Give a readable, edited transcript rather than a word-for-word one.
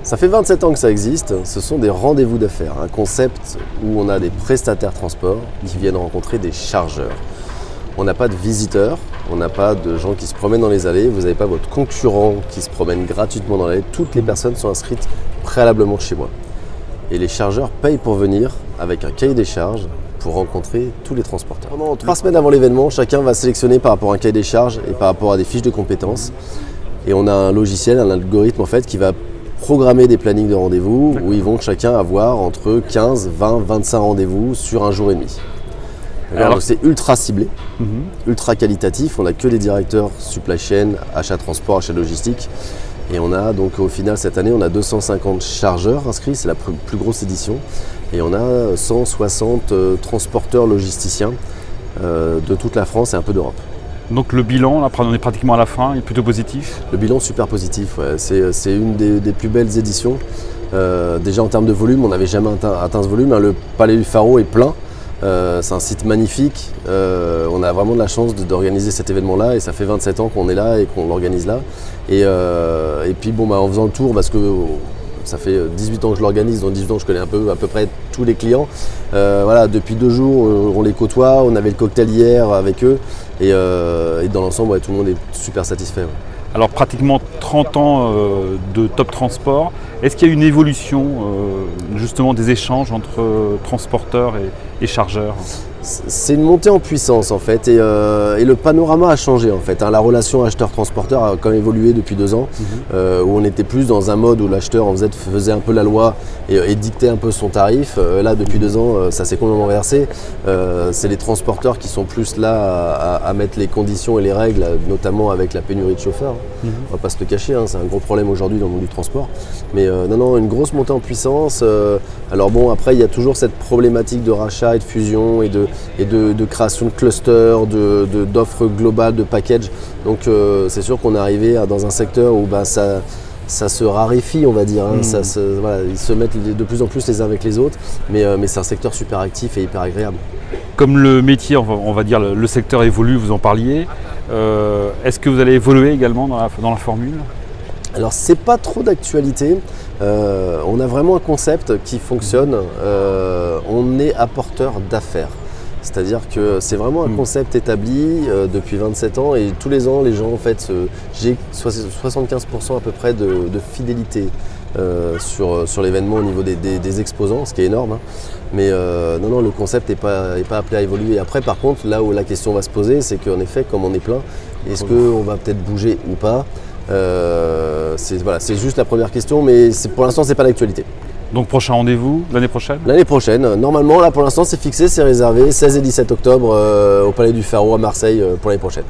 Ça fait 27 ans que ça existe, ce sont des rendez-vous d'affaires, un concept où on a des prestataires transport qui viennent rencontrer des chargeurs. On n'a pas de visiteurs, on n'a pas de gens qui se promènent dans les allées, vous n'avez pas votre concurrent qui se promène gratuitement dans l'allée, toutes les personnes sont inscrites préalablement chez moi. Et les chargeurs payent pour venir avec un cahier des charges pour rencontrer tous les transporteurs. Pendant 3 semaines avant l'événement, chacun va sélectionner par rapport à un cahier des charges et par rapport à des fiches de compétences. Et on a un logiciel, un algorithme en fait qui va programmer des plannings de rendez-vous où ils vont chacun avoir entre 15, 20, 25 rendez-vous sur un jour et demi. Alors c'est ultra ciblé, ultra qualitatif, on n'a que des directeurs supply chain, achat transport, achat logistique. Et on a donc au final cette année on a 250 chargeurs inscrits, c'est la plus grosse édition. Et on a 160 transporteurs logisticiens de toute la France et un peu d'Europe. Donc le bilan, là, on est pratiquement à la fin, il est plutôt positif. Le bilan super positif, ouais. C'est une des plus belles éditions. Déjà en termes de volume, on n'avait jamais atteint ce volume. Le Palais du Pharaon est plein, c'est un site magnifique. On a vraiment de la chance d'organiser cet événement-là et ça fait 27 ans qu'on est là et qu'on l'organise là. Et puis bon, en faisant le tour, parce que ça fait 18 ans que je l'organise, dans 18 ans je connais à peu près tous les clients. Voilà, depuis 2 jours, on les côtoie, on avait le cocktail hier avec eux et dans l'ensemble, ouais, tout le monde est super satisfait. Ouais. Alors pratiquement 30 ans de Top Transport. Est-ce qu'il y a une évolution justement des échanges entre transporteurs et chargeurs ? C'est une montée en puissance en fait et le panorama a changé en fait. La relation acheteur-transporteur a quand même évolué depuis 2 ans où on était plus dans un mode où l'acheteur faisait un peu la loi et dictait un peu son tarif. Là depuis 2 ans ça s'est complètement inversé. C'est les transporteurs qui sont plus là à mettre les conditions et les règles, notamment avec la pénurie de chauffeurs. On va pas se le cacher, c'est un gros problème aujourd'hui dans le monde du transport. Mais non, une grosse montée en puissance. Alors bon, après il y a toujours cette problématique de rachat et de fusion et de création de clusters, d'offres globales, de package. Donc c'est sûr qu'on est arrivé dans un secteur où ça se raréfie, on va dire. Voilà, ils se mettent de plus en plus les uns avec les autres, mais c'est un secteur super actif et hyper agréable. Comme le métier, on va dire le secteur évolue, vous en parliez, est-ce que vous allez évoluer également dans la formule ? Alors c'est pas trop d'actualité, on a vraiment un concept qui fonctionne, on est apporteur d'affaires. C'est-à-dire que c'est vraiment un concept établi depuis 27 ans et tous les ans les gens en fait, j'ai 75% à peu près de fidélité sur l'événement au niveau des exposants, ce qui est énorme. Mais non, le concept n'est pas appelé à évoluer. Après par contre, là où la question va se poser, c'est qu'en effet, comme on est plein, est-ce qu'on va peut-être bouger ou pas ? C'est juste la première question, mais pour l'instant c'est pas d'actualité. Donc prochain rendez-vous l'année prochaine ? L'année prochaine, normalement là pour l'instant c'est fixé, c'est réservé, 16 et 17 octobre au Palais du Pharaon à Marseille pour l'année prochaine.